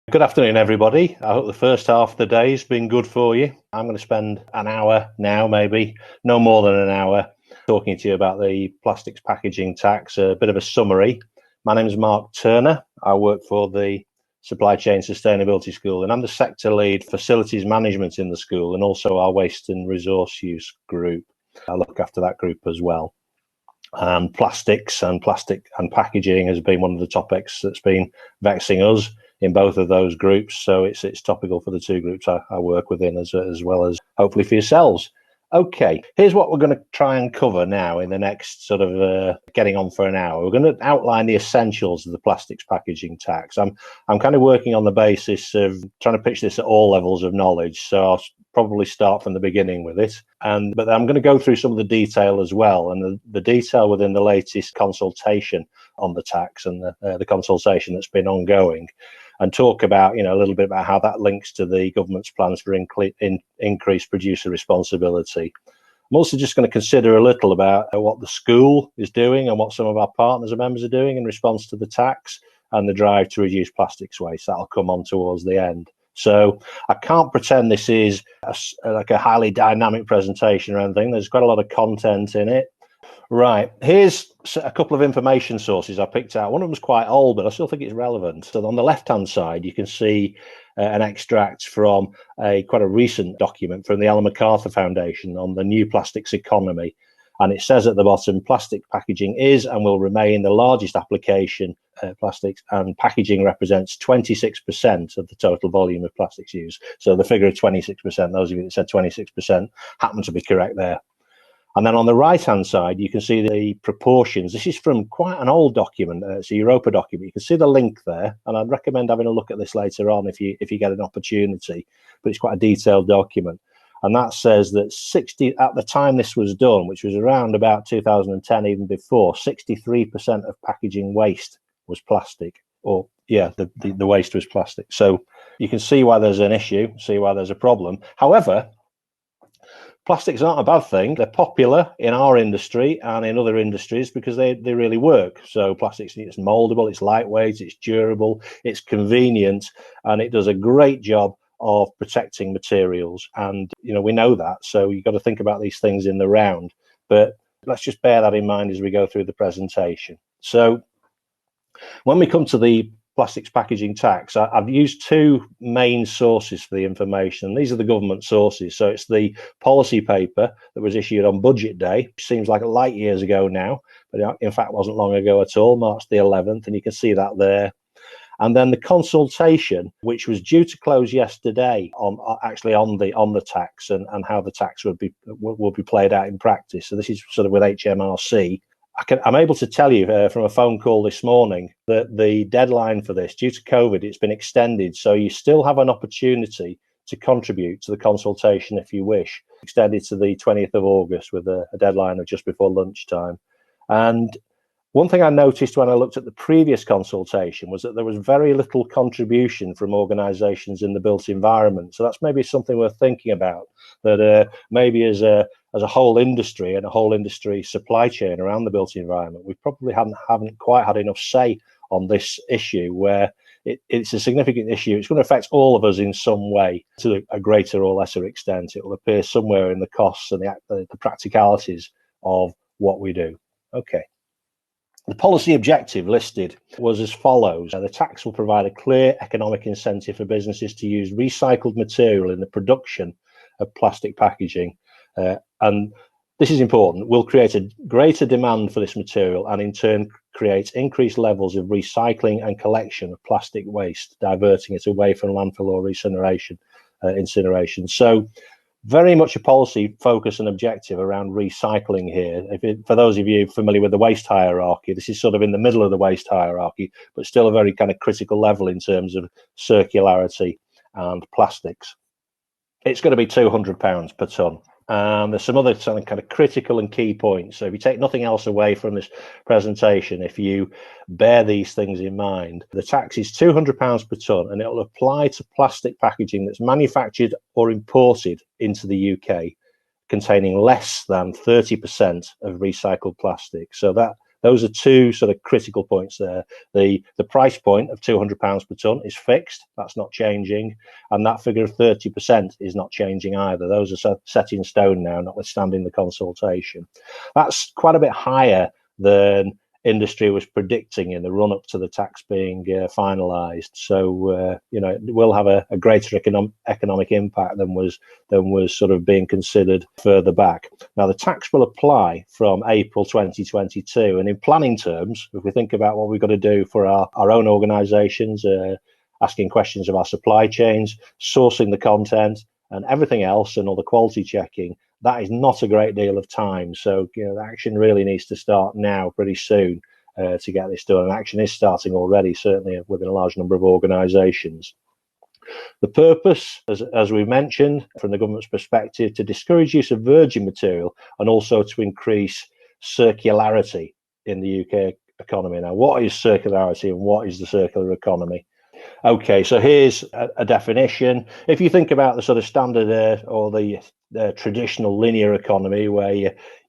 Good afternoon, everybody. I hope the first half of the day has been good for you. I'm going to spend an hour now, maybe no more than an hour, talking to you about the plastics packaging tax, a bit of a summary. My name is Mark Turner. I work for the Supply Chain Sustainability School, and I'm the sector lead facilities management in the school and also our waste and resource use group. I look after that group as well. Plastics and packaging has been one of the topics that's been vexing us in both of those groups, so it's topical for the two groups I work within as well as hopefully for yourselves. Okay, here's what we're going to try and cover now in the next sort of getting on for an hour. We're going to outline the essentials of the plastics packaging tax. I'm kind of working on the basis of trying to pitch this at all levels of knowledge, so I'll probably start from the beginning with it, but I'm going to go through some of the detail as well, and the detail within the latest consultation on the tax and the consultation that's been ongoing, and talk about a little bit about how that links to the government's plans for increased producer responsibility. I'm also just going to consider a little about what the school is doing and what some of our partners and members are doing in response to the tax and the drive to reduce plastics waste. That'll come on towards the end. So I can't pretend this is like a highly dynamic presentation or anything. There's quite a lot of content in it. Right, here's a couple of information sources I picked out. One of them's quite old, but I still think it's relevant. So on the left-hand side, you can see an extract from quite a recent document from the Ellen MacArthur Foundation on the new plastics economy. And it says at the bottom, plastic packaging is and will remain the largest application. Plastics and packaging represents 26% of the total volume of plastics used. So the figure of 26%, those of you that said 26% happen to be correct there. And then on the right-hand side, you can see the proportions. This is from quite an old document. It's a Europa document. You can see the link there, and I'd recommend having a look at this later on if you get an opportunity. But it's quite a detailed document, and that says that at the time this was done, which was around about 2010, even before, 63% of packaging waste was plastic. Or yeah, the waste was plastic. So you can see why there's an issue, see why there's a problem. However, plastics aren't a bad thing. They're popular in our industry and in other industries because they really work. So plastics, it's moldable, it's lightweight, it's durable, it's convenient, and it does a great job of protecting materials. And we know that, so you've got to think about these things in the round. But let's just bear that in mind as we go through the presentation. So when we come to the plastics packaging tax, I've used two main sources for the information. These are the government sources. So it's the policy paper that was issued on budget day, which seems like light years ago now, but in fact wasn't long ago at all, March the 11th, and you can see that there. And then the consultation, which was due to close yesterday on the tax and how the tax will be played out in practice. So this is sort of with HMRC. I'm able to tell you from a phone call this morning that the deadline for this, due to COVID, it's been extended. So you still have an opportunity to contribute to the consultation if you wish, extended to the 20th of August with a deadline of just before lunchtime. And one thing I noticed when I looked at the previous consultation was that there was very little contribution from organisations in the built environment. So that's maybe something worth thinking about, that maybe as a whole industry and a whole industry supply chain around the built environment, we probably haven't quite had enough say on this issue, where it's a significant issue. It's going to affect all of us in some way to a greater or lesser extent. It will appear somewhere in the costs and the practicalities of what we do. Okay. The policy objective listed was as follows. The tax will provide a clear economic incentive for businesses to use recycled material in the production of plastic packaging. And this is important, will create a greater demand for this material and in turn create increased levels of recycling and collection of plastic waste, diverting it away from landfill or incineration. So very much a policy focus and objective around recycling here. For those of you familiar with the waste hierarchy, this is sort of in the middle of the waste hierarchy, but still a very kind of critical level in terms of circularity and plastics. It's going to be £200 per tonne. There's some other kind of critical and key points. So if you take nothing else away from this presentation, if you bear these things in mind, the tax is £200 per tonne, and it will apply to plastic packaging that's manufactured or imported into the UK, containing less than 30% of recycled plastic. So that Those are two sort of critical points there. The price point of £200 per tonne is fixed. That's not changing. And that figure of 30% is not changing either. Those are set in stone now, notwithstanding the consultation. That's quite a bit higher than industry was predicting in the run-up to the tax being finalised. So, it will have a greater economic impact than was sort of being considered further back. Now, the tax will apply from April 2022. And in planning terms, if we think about what we've got to do for our own organisations, asking questions of our supply chains, sourcing the content and everything else and all the quality checking, that is not a great deal of time. So, the action really needs to start now, pretty soon, to get this done. And action is starting already, certainly within a large number of organisations. The purpose, as we mentioned, from the government's perspective, to discourage use of virgin material and also to increase circularity in the UK economy. Now, what is circularity and what is the circular economy? Okay, so here's a definition. If you think about the sort of standard or the traditional linear economy, where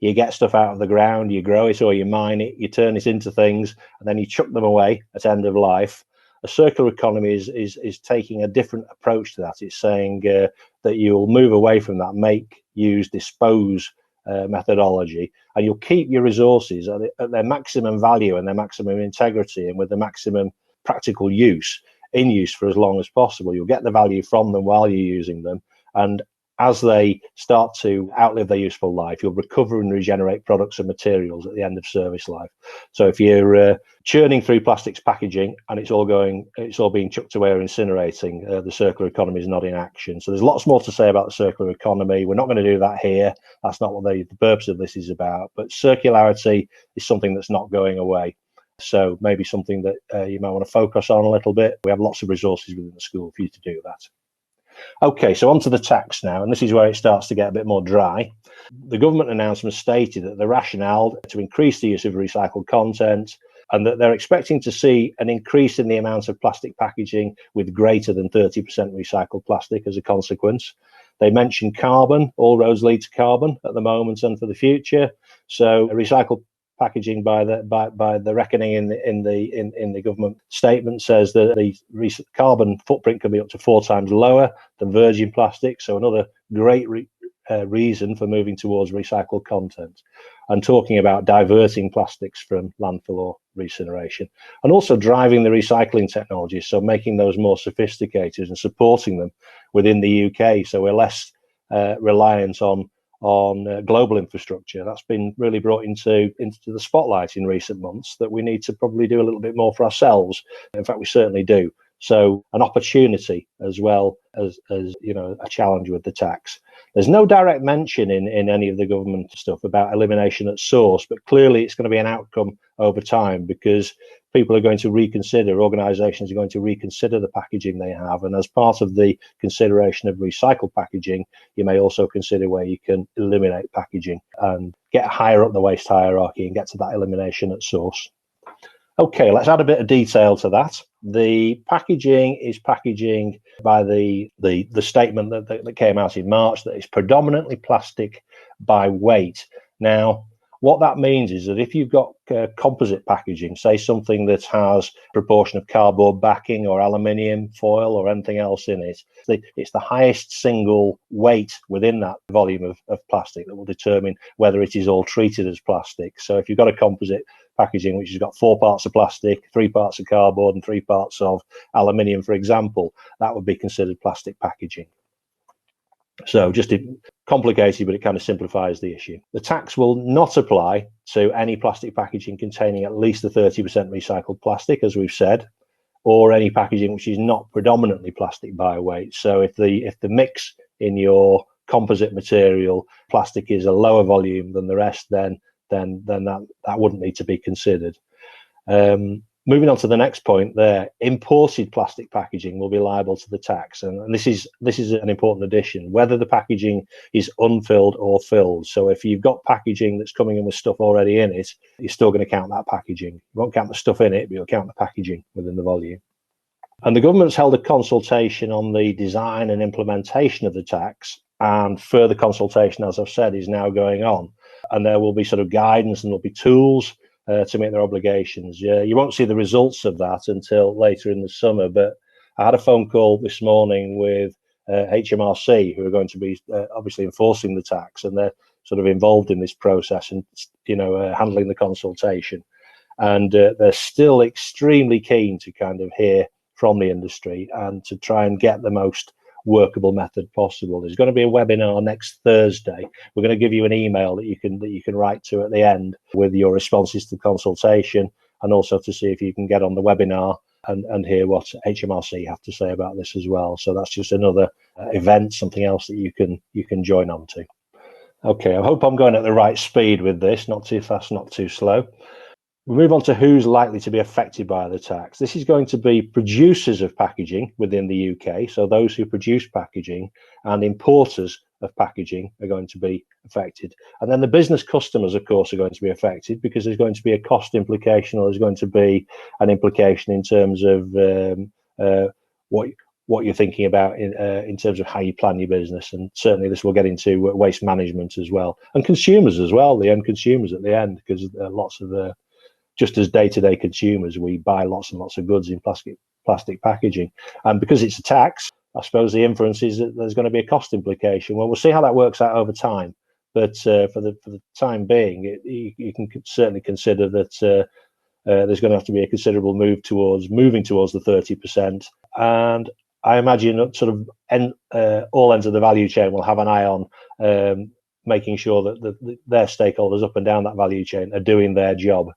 you get stuff out of the ground, you grow it or you mine it, you turn it into things, and then you chuck them away at end of life. A circular economy is taking a different approach to that. It's saying that you'll move away from that make, use, dispose methodology, and you'll keep your resources at their maximum value and their maximum integrity and with the maximum practical use in use for as long as possible. You'll get the value from them while you're using them, and as they start to outlive their useful life, you'll recover and regenerate products and materials at the end of service life. So if you're churning through plastics packaging and it's all being chucked away or incinerating, the circular economy is not in action. So there's lots more to say about the circular economy. We're not going to do that here. That's not what the purpose of this is about. But circularity is something that's not going away. So maybe something that you might want to focus on a little bit. We have lots of resources within the school for you to do that. Okay, so on to the tax now, and this is where it starts to get a bit more dry. The government announcement stated that the rationale to increase the use of recycled content, and that they're expecting to see an increase in the amount of plastic packaging with greater than 30% recycled plastic as a consequence. They mentioned carbon. All roads lead to carbon at the moment and for the future. So recycled packaging, by the reckoning in the government statement, says that the carbon footprint can be up to 4 times lower than virgin plastic. So another great reason for moving towards recycled content, and talking about diverting plastics from landfill or incineration, and also driving the recycling technologies, so making those more sophisticated and supporting them within the UK, so we're less reliant on global infrastructure. That's been really brought into the spotlight in recent months, that we need to probably do a little bit more for ourselves. In fact, we certainly do. So an opportunity as well as a challenge with the tax. There's no direct mention in any of the government stuff about elimination at source, but clearly it's going to be an outcome over time, because people are going to reconsider, organisations are going to reconsider the packaging they have. And as part of the consideration of recycled packaging, you may also consider where you can eliminate packaging and get higher up the waste hierarchy and get to that elimination at source. Okay, let's add a bit of detail to that. The packaging is packaging by the statement that came out in March, that it's predominantly plastic by weight. Now, what that means is that if you've got composite packaging, say something that has a proportion of cardboard backing or aluminium foil or anything else in it, it's the highest single weight within that volume of plastic that will determine whether it is all treated as plastic. So if you've got a composite packaging which has got 4 parts of plastic, 3 parts of cardboard and 3 parts of aluminium, for example, that would be considered plastic packaging. So just complicated, but it kind of simplifies the issue. The tax will not apply to any plastic packaging containing at least a 30% recycled plastic, as we've said, or any packaging which is not predominantly plastic by weight. So if the mix in your composite material plastic is a lower volume than the rest, then that wouldn't need to be considered. Moving on to the next point there, imported plastic packaging will be liable to the tax. And this is an important addition, whether the packaging is unfilled or filled. So if you've got packaging that's coming in with stuff already in it, you're still going to count that packaging. You won't count the stuff in it, but you'll count the packaging within the volume. And the government's held a consultation on the design and implementation of the tax, and further consultation, as I've said, is now going on. And there will be sort of guidance, and there'll be tools to meet their obligations. You won't see the results of that until later in the summer, but I had a phone call this morning with HMRC, who are going to be obviously enforcing the tax, and they're sort of involved in this process and handling the consultation. And they're still extremely keen to kind of hear from the industry and to try and get the most workable method possible. There's going to be a webinar next Thursday. We're going to give you an email that you can write to at the end with your responses to the consultation, and also to see if you can get on the webinar and hear what HMRC have to say about this as well. So that's just another event, something else that you can join on to. Okay, I hope I'm going at the right speed with this, not too fast, not too slow. We move on to who's likely to be affected by the tax. This is going to be producers of packaging within the UK, so those who produce packaging, and importers of packaging are going to be affected. And then the business customers, of course, are going to be affected, because there's going to be a cost implication, or there's going to be an implication in terms of what you're thinking about in terms of how you plan your business. And certainly this will get into waste management as well, and consumers as well, the end consumers at the end, because lots of just as day-to-day consumers, we buy lots and lots of goods in plastic packaging. And because it's a tax, I suppose the inference is that there's going to be a cost implication. Well, we'll see how that works out over time. But for the time being, you can certainly consider that there's going to have to be a considerable moving towards the 30%. And I imagine that sort of all ends of the value chain will have an eye on making sure that their stakeholders up and down that value chain are doing their job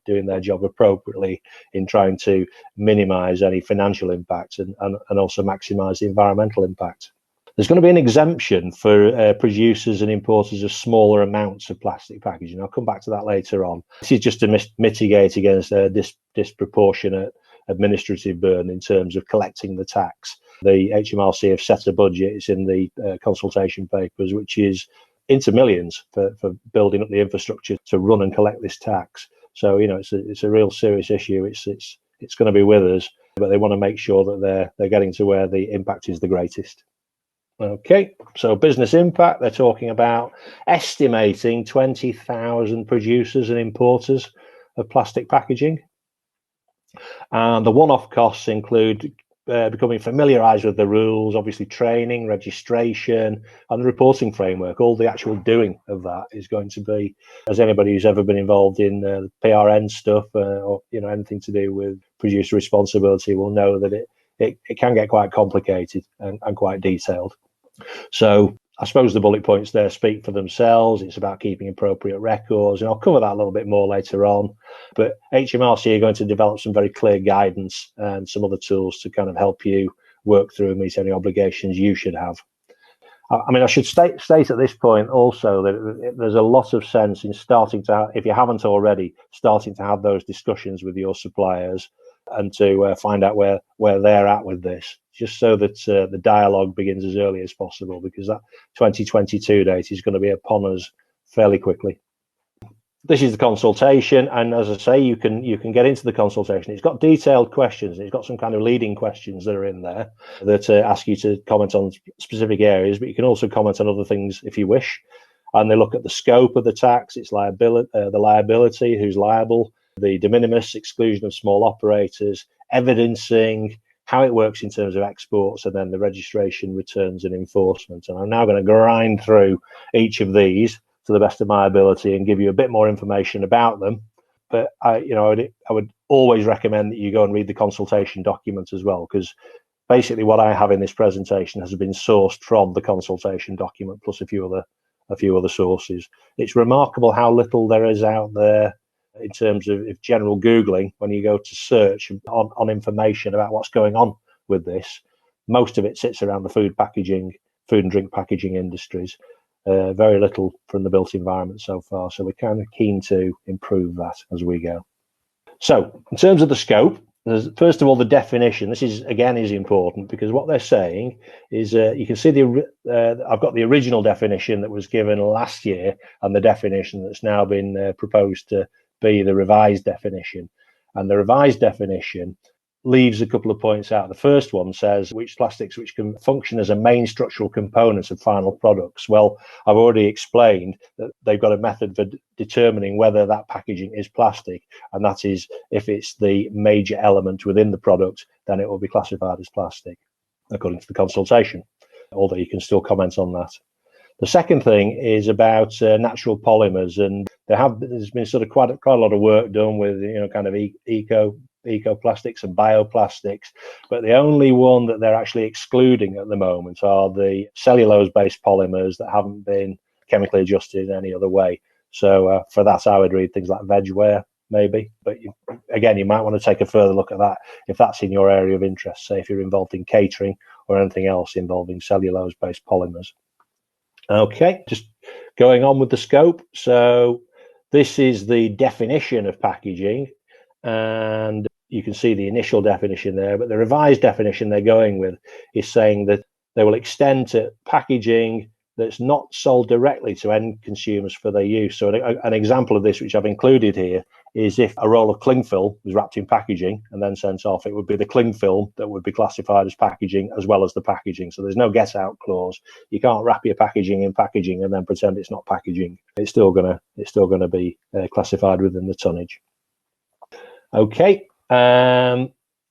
appropriately in trying to minimize any financial impact and also maximize the environmental impact. There's going to be an exemption for producers and importers of smaller amounts of plastic packaging. I'll come back to that later on. This is just to mitigate against a disproportionate administrative burden in terms of collecting the tax. The HMRC have set a budget, it's in the consultation papers, which is into millions for building up the infrastructure to run and collect this tax. So it's a real serious issue. It's going to be with us, but they want to make sure that they're getting to where the impact is the greatest. Okay, so business impact, they're talking about estimating 20,000 producers and importers of plastic packaging. And the one-off costs include becoming familiarized with the rules, obviously training, registration, and the reporting framework. All the actual doing of that is going to be, as anybody who's ever been involved in PRN stuff or anything to do with producer responsibility will know that it can get quite complicated and quite detailed. So I suppose the bullet points there speak for themselves. It's about keeping appropriate records, and I'll cover that a little bit more later on. But HMRC are going to develop some very clear guidance and some other tools to kind of help you work through and meet any obligations you should have. I mean, I should state at this point also that there's a lot of sense in starting to, if you haven't already, starting to have those discussions with your suppliers and to find out where they're at with this, just so that the dialogue begins as early as possible, because that 2022 date is going to be upon us fairly quickly. This is the consultation, and as I say, you can get into the consultation. It's got detailed questions. It's got some kind of leading questions that are in there that ask you to comment on specific areas, but you can also comment on other things if you wish. And they look at the scope of the tax, its liability, the liability, who's liable, the de minimis exclusion of small operators, evidencing how it works in terms of exports, and then the registration, returns, and enforcement. And I'm now going to grind through each of these to the best of my ability and give you a bit more information about them. But I would always recommend that you go and read the consultation document as well, because basically what I have in this presentation has been sourced from the consultation document plus a few other sources. It's remarkable how little there is out there in terms of general Googling. When you go to search on information about what's going on with this, most of it sits around the food and drink packaging industries. Very little from the built environment so far. So we're kind of keen to improve that as we go. So in terms of the scope, there's, first of all, the definition. This is important, because what they're saying is you can see I've got the original definition that was given last year and the definition that's now been proposed to be the revised definition. And the revised definition leaves a couple of points out. The first one says which plastics which can function as a main structural component of final products. Well, I've already explained that they've got a method for determining whether that packaging is plastic, and that is if it's the major element within the product, then it will be classified as plastic, according to the consultation, although you can still comment on that. The second thing is about natural polymers, and there's been sort of quite a lot of work done with kind of eco-plastics and bioplastics, but the only one that they're actually excluding at the moment are the cellulose-based polymers that haven't been chemically adjusted in any other way. So for that, I would read things like vegware, maybe. But again, you might want to take a further look at that if that's in your area of interest, say if you're involved in catering or anything else involving cellulose-based polymers. Okay, just going on with the scope. So this is the definition of packaging, and you can see the initial definition there, but the revised definition they're going with is saying that they will extend to packaging that's not sold directly to end consumers for their use. So an example of this, which I've included here, is if a roll of cling film was wrapped in packaging and then sent off, it would be the cling film that would be classified as packaging as well as the packaging. So there's no get out clause. You can't wrap your packaging in packaging and then pretend it's not packaging. It's still gonna be classified within the tonnage. Okay.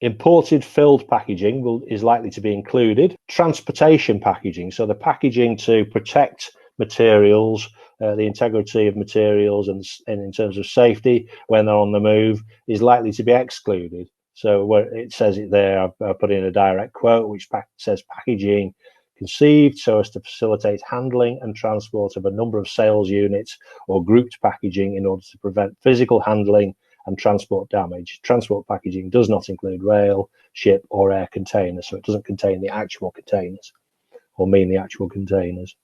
Imported filled packaging is likely to be included. Transportation packaging, so the packaging to protect materials, the integrity of materials and in terms of safety when they're on the move, is likely to be excluded. So where it says it there, I've put in a direct quote which says packaging conceived so as to facilitate handling and transport of a number of sales units or grouped packaging in order to prevent physical handling and transport damage. Transport packaging does not include rail, ship, or air containers, so it doesn't contain the actual containers or mean the actual containers,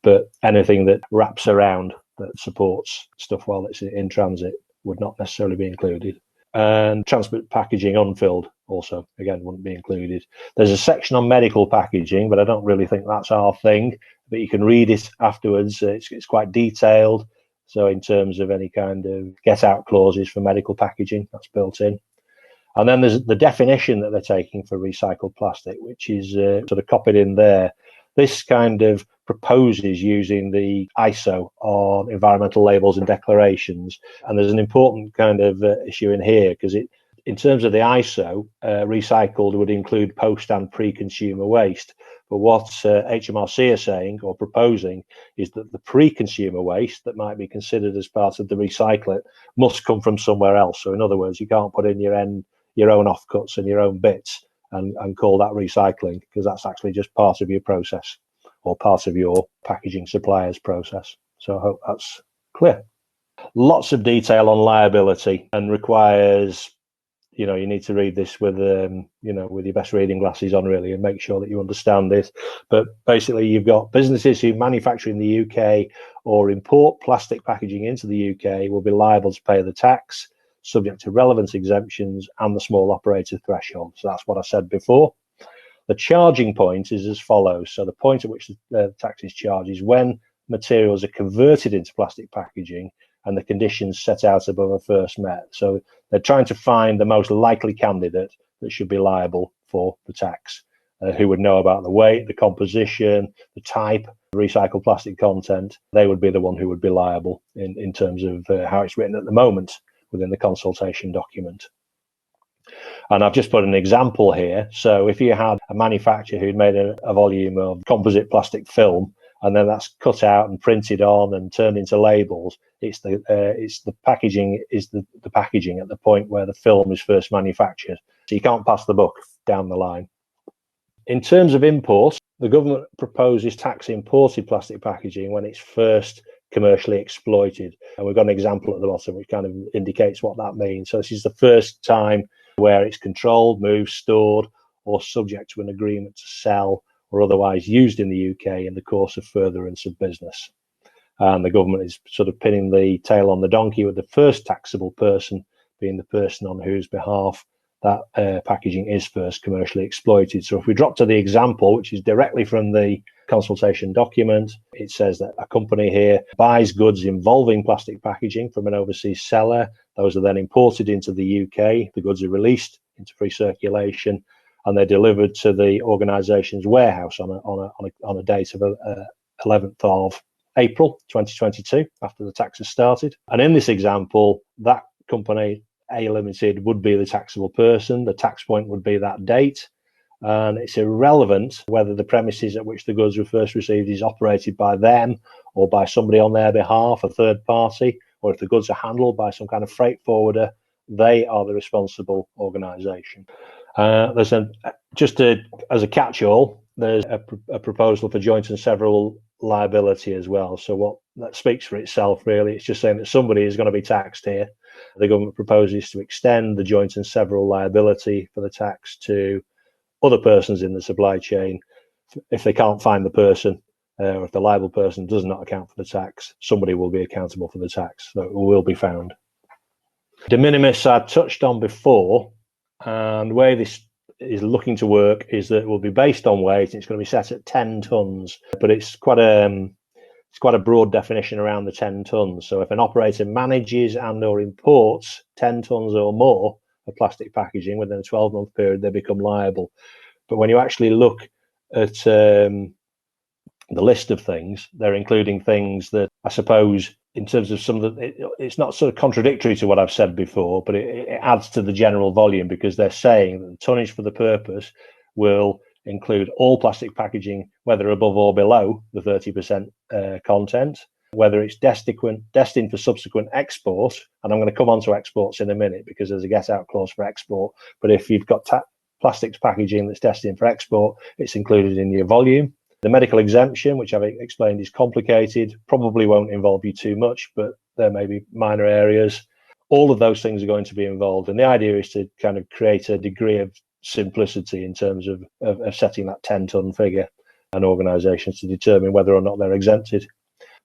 but anything that wraps around that supports stuff while it's in transit would not necessarily be included. And transport packaging unfilled also, again, wouldn't be included. There's a section on medical packaging, but I don't really think that's our thing, but you can read it afterwards. It's quite detailed. So in terms of any kind of get out clauses for medical packaging, that's built in. And then there's the definition that they're taking for recycled plastic, which is sort of copied in there. This kind of proposes using the ISO on environmental labels and declarations. And there's an important kind of issue in here because in terms of the ISO, recycled would include post and pre-consumer waste. But what HMRC are saying or proposing is that the pre-consumer waste that might be considered as part of the recycling must come from somewhere else. So in other words, you can't put in your own offcuts and your own bits and call that recycling, because that's actually just part of your process or part of your packaging supplier's process. So I hope that's clear. Lots of detail on liability and requires, you need to read this with, with your best reading glasses on, really, and make sure that you understand this. But basically, you've got businesses who manufacture in the UK or import plastic packaging into the UK will be liable to pay the tax, subject to relevant exemptions and the small operator threshold. So that's what I said before. The charging point is as follows. So the point at which the tax is charged is when materials are converted into plastic packaging and the conditions set out above are first met. So they're trying to find the most likely candidate that should be liable for the tax, who would know about the weight, the composition, the type, recycled plastic content. They would be the one who would be liable in terms of how it's written at the moment within the consultation document. And I've just put an example here. So if you had a manufacturer who'd made a volume of composite plastic film, and then that's cut out and printed on and turned into labels, it's the packaging is the packaging at the point where the film is first manufactured. So you can't pass the buck down the line. In terms of imports, the government proposes tax imported plastic packaging when it's first commercially exploited. And we've got an example at the bottom which kind of indicates what that means. So this is the first time where it's controlled, moved, stored, or subject to an agreement to sell or otherwise used in the UK in the course of furtherance of business. And the government is sort of pinning the tail on the donkey, with the first taxable person being the person on whose behalf that packaging is first commercially exploited. So if we drop to the example, which is directly from the consultation document, it says that a company here buys goods involving plastic packaging from an overseas seller. Those are then imported into the UK. The goods are released into free circulation, and they're delivered to the organisation's warehouse on a date of 11th of April 2022, after the tax has started. And in this example, that company, A Limited, would be the taxable person. The tax point would be that date. And it's irrelevant whether the premises at which the goods were first received is operated by them or by somebody on their behalf, a third party, or if the goods are handled by some kind of freight forwarder, they are the responsible organisation. As a catch-all, there's a proposal for joint and several liability as well. So what that speaks for itself, really. It's just saying that somebody is going to be taxed here. The government proposes to extend the joint and several liability for the tax to other persons in the supply chain. If they can't find the person, or if the liable person does not account for the tax, somebody will be accountable for the tax, so it will be found. De minimis I touched on before, and the way this is looking to work is that it will be based on weight. It's going to be set at 10 tons, but it's quite a broad definition around the 10 tons. So if an operator manages and or imports 10 tons or more of plastic packaging within a 12-month period, they become liable. But when you actually look at the list of things, they're including things that, I suppose, in terms of some of it's not sort of contradictory to what I've said before, but it adds to the general volume, because they're saying that the tonnage for the purpose will include all plastic packaging, whether above or below the 30% content, whether it's destined for subsequent export. And I'm going to come on to exports in a minute, because there's a get out clause for export. But if you've got plastics packaging that's destined for export, it's included in your volume. The medical exemption, which I've explained, is complicated, probably won't involve you too much, but there may be minor areas. All of those things are going to be involved. And the idea is to kind of create a degree of simplicity in terms of setting that 10-ton figure, and organisations to determine whether or not they're exempted.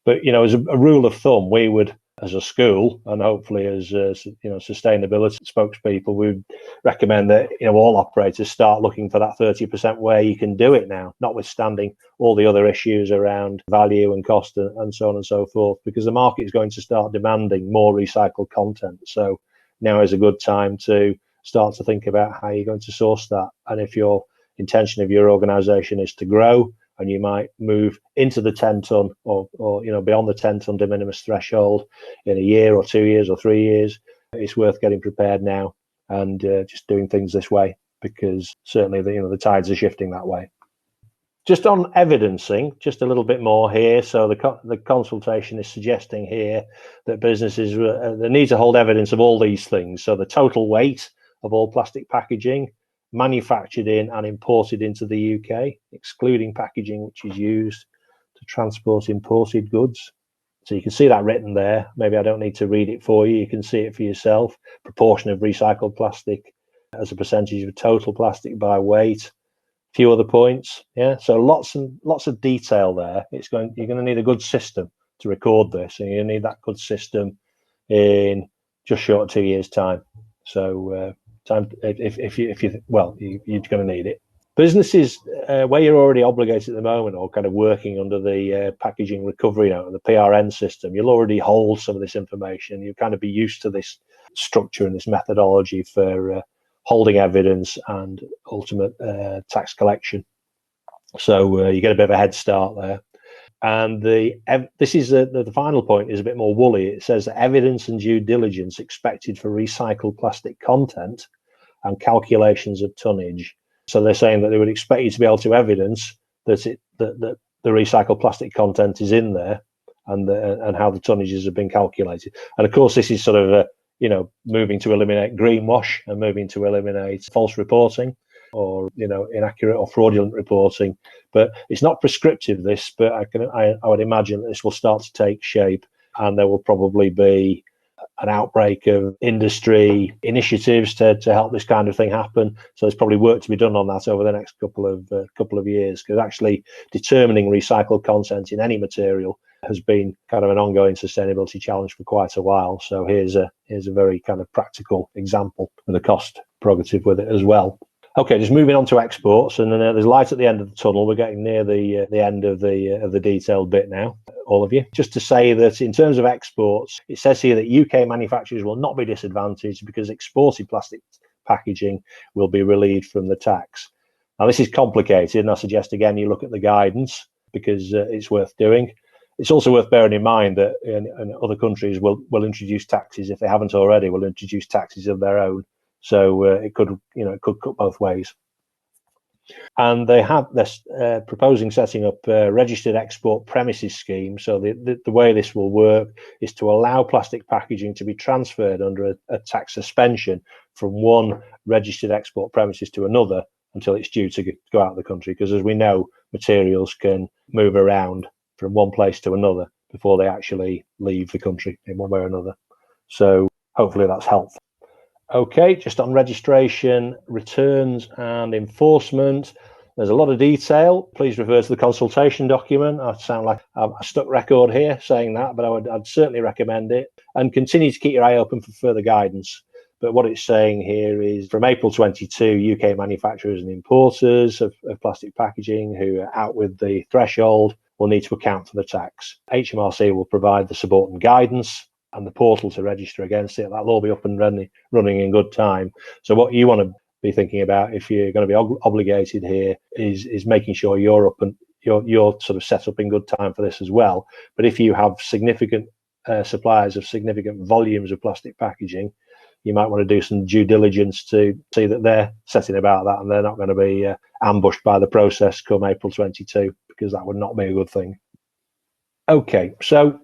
But, as a rule of thumb, we would, as a school, and hopefully as sustainability spokespeople, we would recommend that all operators start looking for that 30% where you can do it now, notwithstanding all the other issues around value and cost and so on and so forth, because the market is going to start demanding more recycled content. So now is a good time to start to think about how you're going to source that. And if your intention of your organisation is to grow, and you might move into the 10-ton or beyond the 10-ton de minimis threshold in a year or 2 years or 3 years, it's worth getting prepared now and just doing things this way, because certainly the tides are shifting that way. Just on evidencing, just a little bit more here. So the consultation is suggesting here that businesses they need to hold evidence of all these things. So the total weight of all plastic packaging manufactured in and imported into the UK, excluding packaging which is used to transport imported goods. So you can see that written there. Maybe I don't need to read it for you. You can see it for yourself. Proportion of recycled plastic as a percentage of total plastic by weight. A few other points. Yeah. So lots of detail there. You're going to need a good system to record this, and you need that good system in just short of 2 years' time. So you're going to need it. Businesses where you're already obligated at the moment, or kind of working under the packaging recovery note and the PRN system, you'll already hold some of this information. You'll kind of be used to this structure and this methodology for holding evidence and ultimate tax collection. So you get a bit of a head start there. And this is the final point is a bit more woolly. It says that evidence and due diligence expected for recycled plastic content and calculations of tonnage. So they're saying that they would expect you to be able to evidence that the recycled plastic content is in there, and how the tonnages have been calculated. And of course, this is sort of moving to eliminate greenwash and moving to eliminate false reporting, or inaccurate or fraudulent reporting. But it's not prescriptive, this, but I would imagine that this will start to take shape, and there will probably be an outbreak of industry initiatives to help this kind of thing happen. So there's probably work to be done on that over the next couple of years, because actually determining recycled content in any material has been kind of an ongoing sustainability challenge for quite a while. So here's a very kind of practical example with a cost prerogative with it as well. Okay, just moving on to exports, and then there's light at the end of the tunnel. We're getting near the end of the detailed bit now, all of you. Just to say that in terms of exports, it says here that UK manufacturers will not be disadvantaged because exported plastic packaging will be relieved from the tax. Now, this is complicated, and I suggest again you look at the guidance because it's worth doing. It's also worth bearing in mind that in other countries will introduce taxes, if they haven't already, will introduce taxes of their own. So it could cut both ways. And they have this proposing setting up a registered export premises scheme. So the way this will work is to allow plastic packaging to be transferred under a tax suspension from one registered export premises to another until it's due to go out of the country. Because as we know, materials can move around from one place to another before they actually leave the country in one way or another. So hopefully that's helpful. Okay, just on registration, returns and enforcement, there's a lot of detail. Please refer to the consultation document. I sound like a stuck record here saying that, but I'd certainly recommend it. And continue to keep your eye open for further guidance. But what it's saying here is from April 22, UK manufacturers and importers of plastic packaging who are out with the threshold will need to account for the tax. HMRC will provide the support and guidance and the portal to register against it. That'll all be up and running in good time. So what you want to be thinking about if you're going to be obligated here is making sure you're up and you're sort of set up in good time for this as well. But if you have significant suppliers of significant volumes of plastic packaging, you might want to do some due diligence to see that they're setting about that and they're not going to be ambushed by the process come April 22, because that would not be a good thing. Okay, so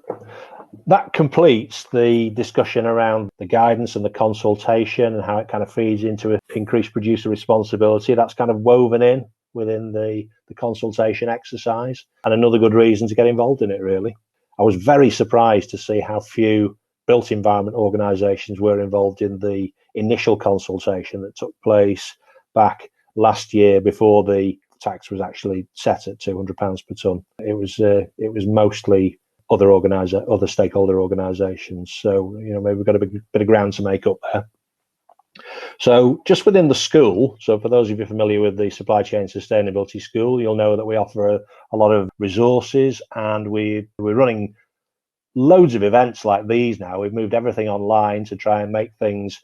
that completes the discussion around the guidance and the consultation and how it kind of feeds into increased producer responsibility. That's kind of woven in within the consultation exercise, and another good reason to get involved in it, really. I was very surprised to see how few built environment organisations were involved in the initial consultation that took place back last year before the tax was actually set at £200 per tonne. It was mostly other stakeholder organisations. So, maybe we've got a bit of ground to make up there. So just within the school, so for those of you familiar with the Supply Chain Sustainability School, you'll know that we offer a lot of resources, and we're running loads of events like these now. We've moved everything online to try and make things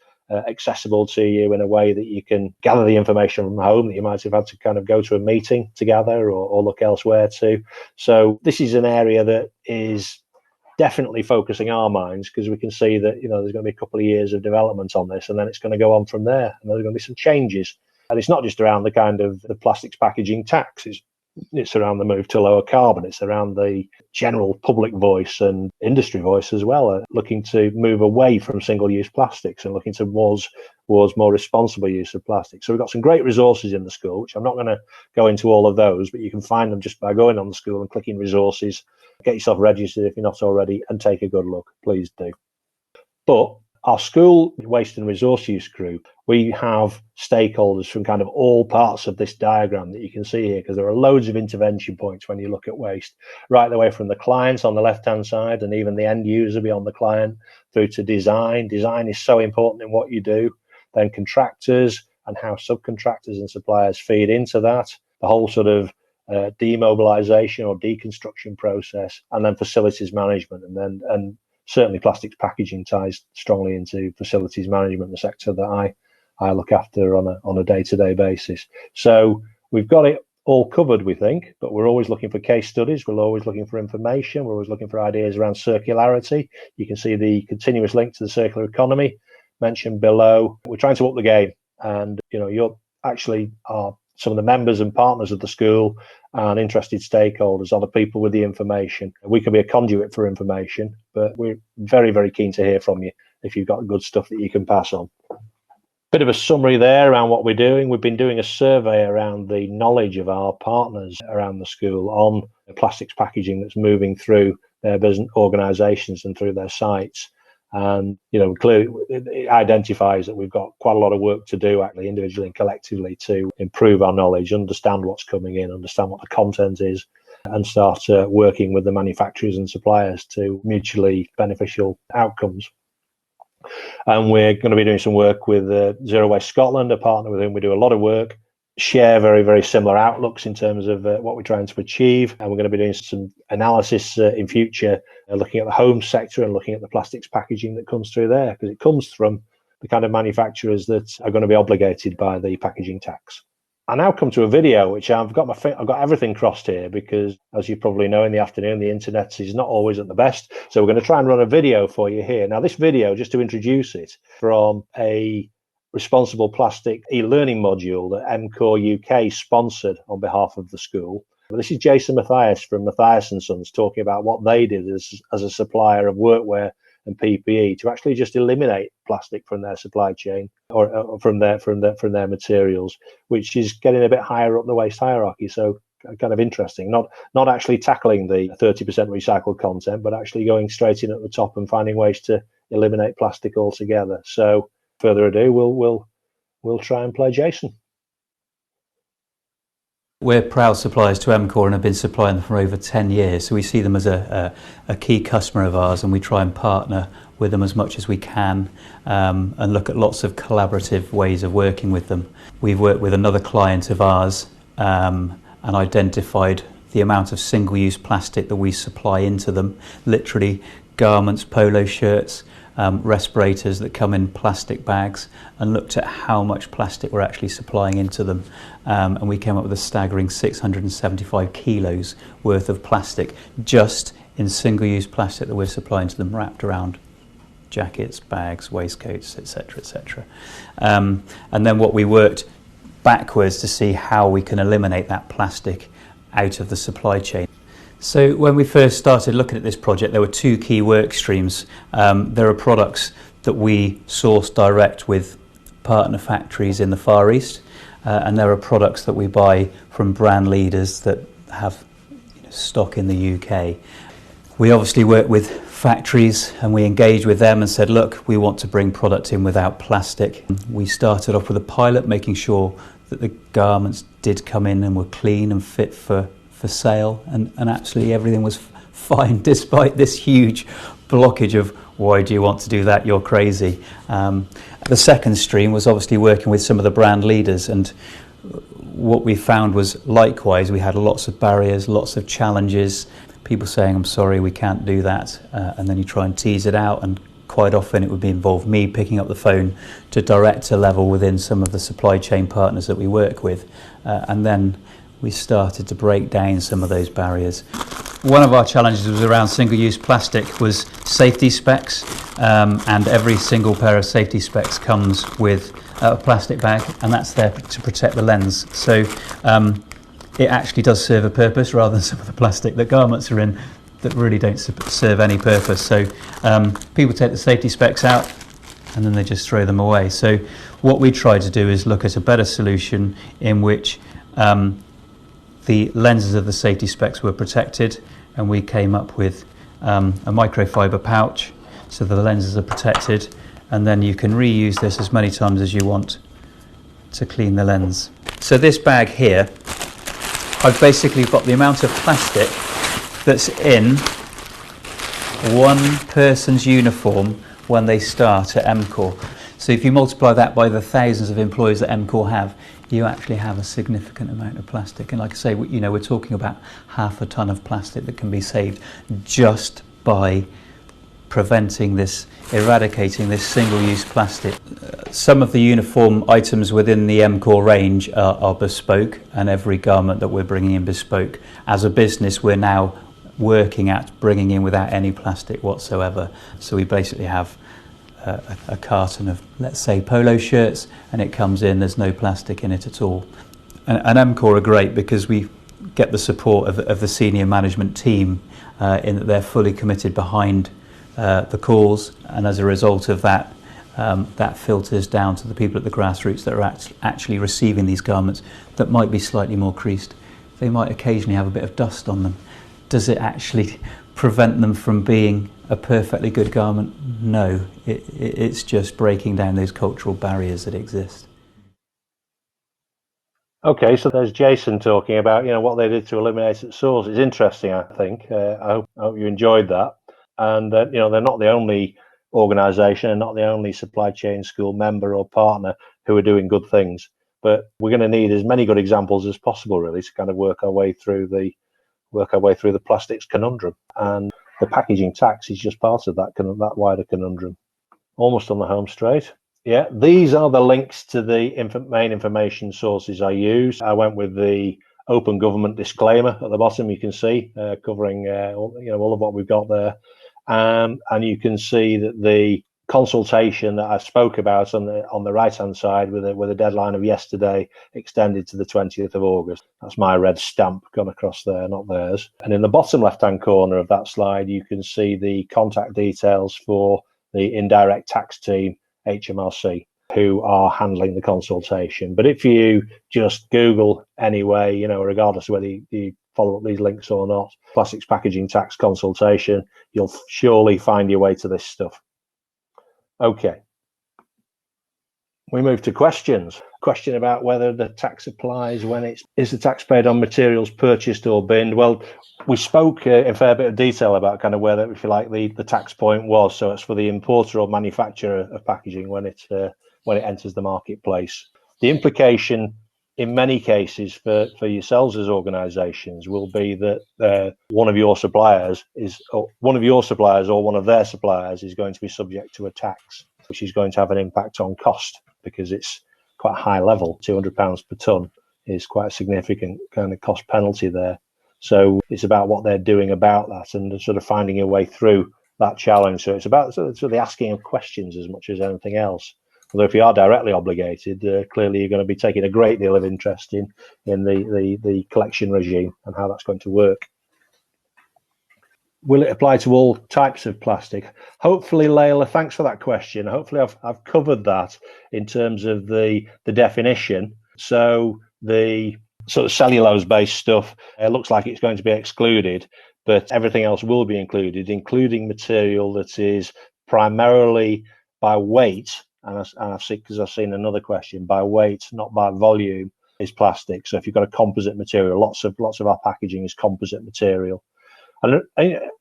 accessible to you in a way that you can gather the information from home that you might have had to kind of go to a meeting to gather or look elsewhere to. So this is an area that is definitely focusing our minds, because we can see that there's going to be a couple of years of development on this, and then it's going to go on from there, and there's going to be some changes. And it's not just around the kind of the plastics packaging tax, it's around the move to lower carbon. It's around the general public voice and industry voice as well, looking to move away from single-use plastics and looking towards more responsible use of plastic. So we've got some great resources in the school, which I'm not going to go into all of those, but you can find them just by going on the school and clicking resources. Get yourself registered if you're not already, and take a good look. Please do. But our school waste and resource use group, we have stakeholders from kind of all parts of this diagram that you can see here, because there are loads of intervention points when you look at waste, right the way from the clients on the left-hand side and even the end user beyond the client through to design. Design is so important in what you do. Then contractors and how subcontractors and suppliers feed into that, the whole sort of demobilization or deconstruction process, and then facilities management, and certainly plastics packaging ties strongly into facilities management, the sector that I look after on a day-to-day basis. So we've got it all covered, we think, but we're always looking for case studies. We're always looking for information. We're always looking for ideas around circularity. You can see the continuous link to the circular economy mentioned below. We're trying to up the game, and you're actually are some of the members and partners of the school and interested stakeholders are the people with the information. We can be a conduit for information, but we're very, very keen to hear from you if you've got good stuff that you can pass on. Bit of a summary there around what we're doing. We've been doing a survey around the knowledge of our partners around the school on plastics packaging that's moving through their business organisations and through their sites. And clearly it identifies that we've got quite a lot of work to do, actually, individually and collectively, to improve our knowledge, understand what's coming in, understand what the content is, and start working with the manufacturers and suppliers to mutually beneficial outcomes. And we're going to be doing some work with Zero Waste Scotland, a partner with whom we do a lot of work, share very, very similar outlooks in terms of what we're trying to achieve. And we're going to be doing some analysis in future, looking at the home sector and looking at the plastics packaging that comes through there, because it comes from the kind of manufacturers that are going to be obligated by the packaging tax. I now come to a video which I've got everything crossed here because, as you probably know, in the afternoon the internet is not always at the best. So we're going to try and run a video for you here. Now, this video, just to introduce it, from a responsible plastic e-learning module that MCOR UK sponsored on behalf of the school. But this is Jason Matthias from Matthias and Sons talking about what they did as a supplier of workwear and PPE to actually just eliminate plastic from their supply chain or from their materials, which is getting a bit higher up the waste hierarchy. So kind of interesting, not actually tackling the 30% recycled content, but actually going straight in at the top and finding ways to eliminate plastic altogether. So further ado, we'll try and play Jason. We're proud suppliers to MCOR and have been supplying them for over 10 years. So we see them as a key customer of ours, and we try and partner with them as much as we can and look at lots of collaborative ways of working with them. We've worked with another client of ours and identified the amount of single-use plastic that we supply into them, literally garments, polo shirts, respirators that come in plastic bags, and looked at how much plastic we're actually supplying into them, and we came up with a staggering 675 kilos worth of plastic just in single-use plastic that we're supplying to them, wrapped around jackets, bags, waistcoats, etc., etc. And then what we worked backwards to see how we can eliminate that plastic out of the supply chain. So when we first started looking at this project, there were two key work streams. There are products that we source direct with partner factories in the Far East, and there are products that we buy from brand leaders that have stock in the UK. We obviously work with factories and we engaged with them and said, look, we want to bring product in without plastic. We started off with a pilot, making sure that the garments did come in and were clean and fit for sale, and absolutely everything was fine despite this huge blockage of why do you want to do that, you're crazy. The second stream was obviously working with some of the brand leaders, and what we found was likewise we had lots of barriers, lots of challenges, people saying I'm sorry we can't do that, and then you try and tease it out, and quite often it would involve me picking up the phone to director level within some of the supply chain partners that we work with, and then we started to break down some of those barriers. One of our challenges was around single-use plastic was safety specs, and every single pair of safety specs comes with a plastic bag, and that's there to protect the lens. So it actually does serve a purpose rather than some of the plastic that garments are in that really don't serve any purpose. So people take the safety specs out and then they just throw them away. So what we tried to do is look at a better solution in which the lenses of the safety specs were protected, and we came up with a microfiber pouch so that the lenses are protected, and then you can reuse this as many times as you want to clean the lens. So this bag here, I've basically got the amount of plastic that's in one person's uniform when they start at MCOR. So if you multiply that by the thousands of employees that MCOR have, you actually have a significant amount of plastic. And like I say, we're talking about 1/2 ton of plastic that can be saved just by eradicating this single-use plastic. Some of the uniform items within the MCOR range are bespoke, and every garment that we're bringing in bespoke. As a business, we're now working at bringing in without any plastic whatsoever. So we basically have a carton of, let's say, polo shirts, and it comes in, there's no plastic in it at all. And MCOR are great because we get the support of the senior management team in that they're fully committed behind the cause, and as a result of that, that filters down to the people at the grassroots that are actually receiving these garments that might be slightly more creased. They might occasionally have a bit of dust on them. Does it actually prevent them from being a perfectly good garment? No, it's just breaking down those cultural barriers that exist. Okay, so there's Jason talking about what they did to eliminate at source. It's interesting, I think. I hope you enjoyed that. And they're not the only organisation and not the only supply chain school member or partner who are doing good things. But we're going to need as many good examples as possible, really, to kind of work our way through the plastics conundrum. And the packaging tax is just part of that wider conundrum. Almost on the home straight. Yeah, these are the links to the main information sources I use. I went with the open government disclaimer at the bottom. You can see covering all of what we've got there, and you can see that the consultation that I spoke about on the right hand side with a deadline of yesterday extended to the 20th of August. That's my red stamp gone across there, not theirs. And in the bottom left hand corner of that slide, you can see the contact details for the indirect tax team, HMRC, who are handling the consultation. But if you just Google anyway, regardless of whether you follow up these links or not, plastics packaging tax consultation, you'll surely find your way to this stuff. Okay. We move to questions. Question about whether the tax applies when is the tax paid on materials purchased or binned? Well, we spoke in a fair bit of detail about kind of where, if you like, the tax point was. So it's for the importer or manufacturer of packaging when it enters the marketplace. The implication in many cases for yourselves as organisations will be that one of your suppliers or one of their suppliers is going to be subject to a tax, which is going to have an impact on cost because it's quite a high level. £200 per tonne is quite a significant kind of cost penalty there. So it's about what they're doing about that and sort of finding a way through that challenge. So it's about sort of the asking of questions as much as anything else. Although if you are directly obligated, clearly you're going to be taking a great deal of interest in the collection regime and how that's going to work. Will it apply to all types of plastic? Hopefully, Layla, thanks for that question. Hopefully I've covered that in terms of the definition. So the sort of cellulose-based stuff, it looks like it's going to be excluded, but everything else will be included, including material that is primarily by weight, and I've seen another question, by weight, not by volume, is plastic. So if you've got a composite material, lots of our packaging is composite material. And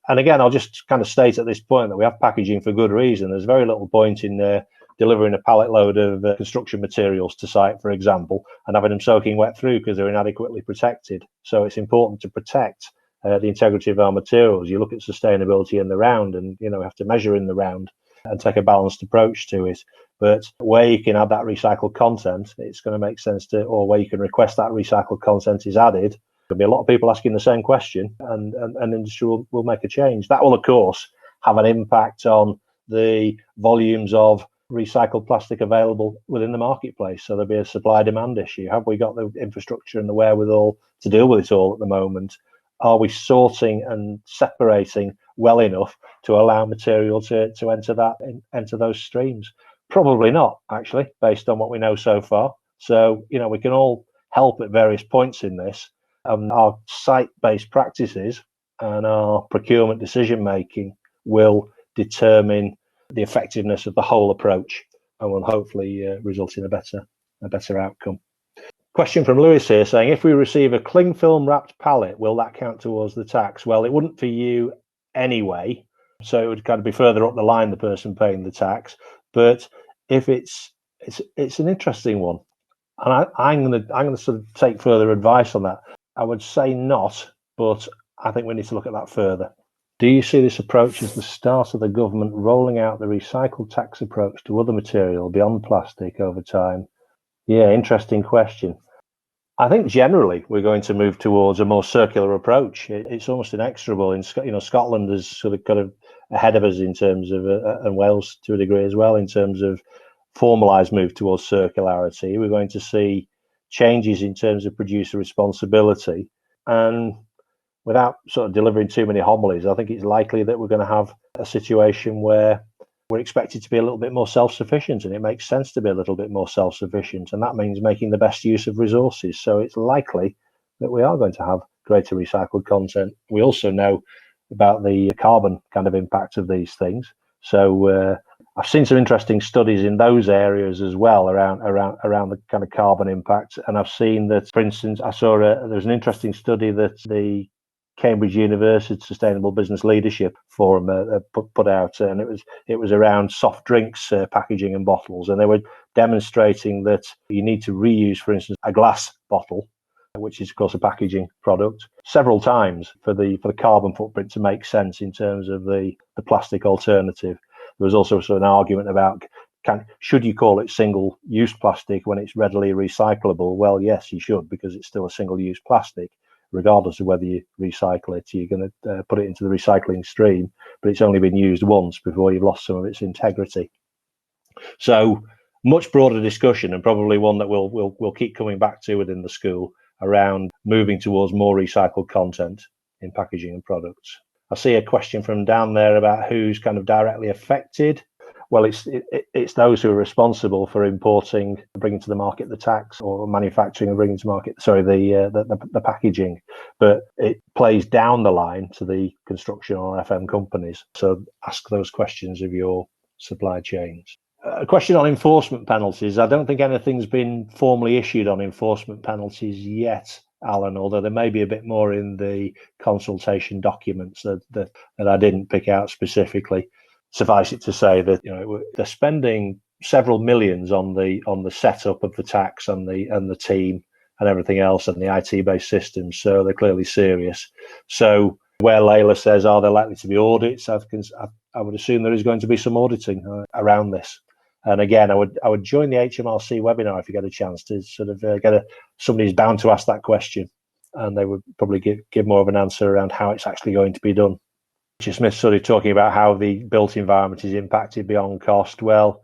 again, I'll just kind of state at this point that we have packaging for good reason. There's very little point in delivering a pallet load of construction materials to site, for example, and having them soaking wet through because they're inadequately protected. So it's important to protect the integrity of our materials. You look at sustainability in the round, and we have to measure in the round and take a balanced approach to it. But where you can add that recycled content, it's going to make sense or where you can request that recycled content is added. There'll be a lot of people asking the same question, and industry will make a change. That will, of course, have an impact on the volumes of recycled plastic available within the marketplace. So there'll be a supply-demand issue. Have we got the infrastructure and the wherewithal to deal with it all at the moment? Are we sorting and separating well enough to allow material to enter those streams? Probably not, actually, based on what we know so far. So, we can all help at various points in this. Our site-based practices and our procurement decision-making will determine the effectiveness of the whole approach and will hopefully result in a better outcome. Question from Lewis here saying, if we receive a cling film wrapped pallet, will that count towards the tax? Well, it wouldn't for you anyway, so it would kind of be further up the line, the person paying the tax. But if it's an interesting one, and I'm going to sort of take further advice on that. I would say not, but I think we need to look at that further. Do you see this approach as the start of the government rolling out the recycled tax approach to other material beyond plastic over time? Yeah, interesting question. I think generally we're going to move towards a more circular approach. It's almost inexorable. Scotland is sort of ahead of us in terms of, and Wales to a degree as well, in terms of formalised move towards circularity. We're going to see changes in terms of producer responsibility, and without sort of delivering too many homilies, I think it's likely that we're going to have a situation where we're expected to be a little bit more self-sufficient, and it makes sense to be a little bit more self-sufficient, and that means making the best use of resources. So it's likely that we are going to have greater recycled content. We also know about the carbon kind of impact of these things. So I've seen some interesting studies in those areas as well around the kind of carbon impact. And I've seen that, for instance, there's an interesting study that the Cambridge University Sustainable Business Leadership Forum put out, and it was around soft drinks packaging and bottles, and they were demonstrating that you need to reuse, for instance, a glass bottle, which is of course a packaging product, several times for the carbon footprint to make sense in terms of the plastic alternative. There was also sort of an argument about should you call it single-use plastic when it's readily recyclable? Well, yes, you should, because it's still a single-use plastic. Regardless of whether you recycle it, you're going to put it into the recycling stream, but it's only been used once before you've lost some of its integrity. So much broader discussion, and probably one that we'll keep coming back to within the school, around moving towards more recycled content in packaging and products. I see a question from down there about who's kind of directly affected. Well, it's those who are responsible for importing, bringing to the market the tax, or manufacturing and bringing to market, the packaging. But it plays down the line to the construction or FM companies. So ask those questions of your supply chains. A question on enforcement penalties. I don't think anything's been formally issued on enforcement penalties yet, Alan, although there may be a bit more in the consultation documents that I didn't pick out specifically. Suffice it to say that they're spending several millions on the setup of the tax and the team and everything else and the IT-based systems. So they're clearly serious. So where Layla says, are there likely to be audits? I would assume there is going to be some auditing around this. And again, I would join the HMRC webinar if you get a chance to sort of somebody's bound to ask that question, and they would probably give more of an answer around how it's actually going to be done. Richard Smith sort of talking about how the built environment is impacted beyond cost. Well,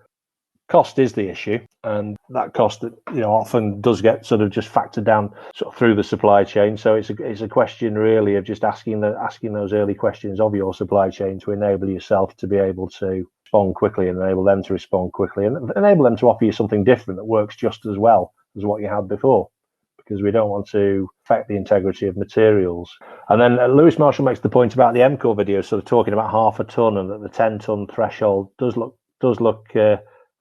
cost is the issue, and that cost that often does get sort of just factored down sort of through the supply chain. So it's a question really of just asking those early questions of your supply chain to enable yourself to be able to respond quickly and enable them to respond quickly and enable them to offer you something different that works just as well as what you had before, because we don't want to affect the integrity of materials. And then Lewis Marshall makes the point about the MCOR video, sort of talking about 0.5 ton, and that the 10-ton threshold does look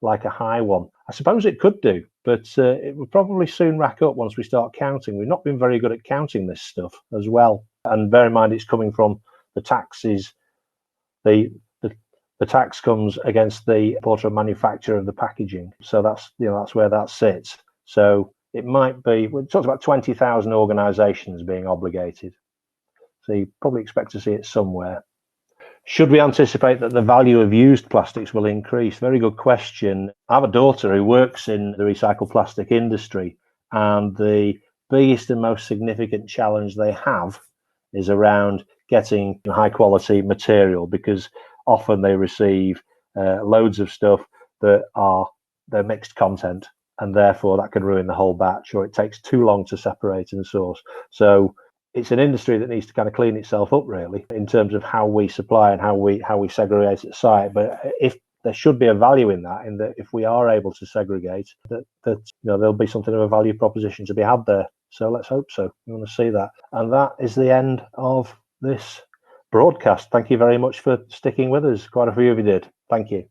like a high one. I suppose it could do, but it will probably soon rack up once we start counting. We've not been very good at counting this stuff as well. And bear in mind, it's coming from the taxes. The tax comes against the importer and manufacturer of the packaging. So that's where that sits. So it might be, we talked about 20,000 organisations being obligated. So you probably expect to see it somewhere. Should we anticipate that the value of used plastics will increase? Very good question. I have a daughter who works in the recycled plastic industry, and the biggest and most significant challenge they have is around getting high quality material, because often they receive loads of stuff they're mixed content, and therefore that can ruin the whole batch, or it takes too long to separate and source. So it's an industry that needs to kind of clean itself up, really, in terms of how we supply and how we segregate at site. But if there should be a value in that, if we are able to segregate, that there'll be something of a value proposition to be had there. So let's hope so. We want to see that. And that is the end of this broadcast. Thank you very much for sticking with us. Quite a few of you did. Thank you.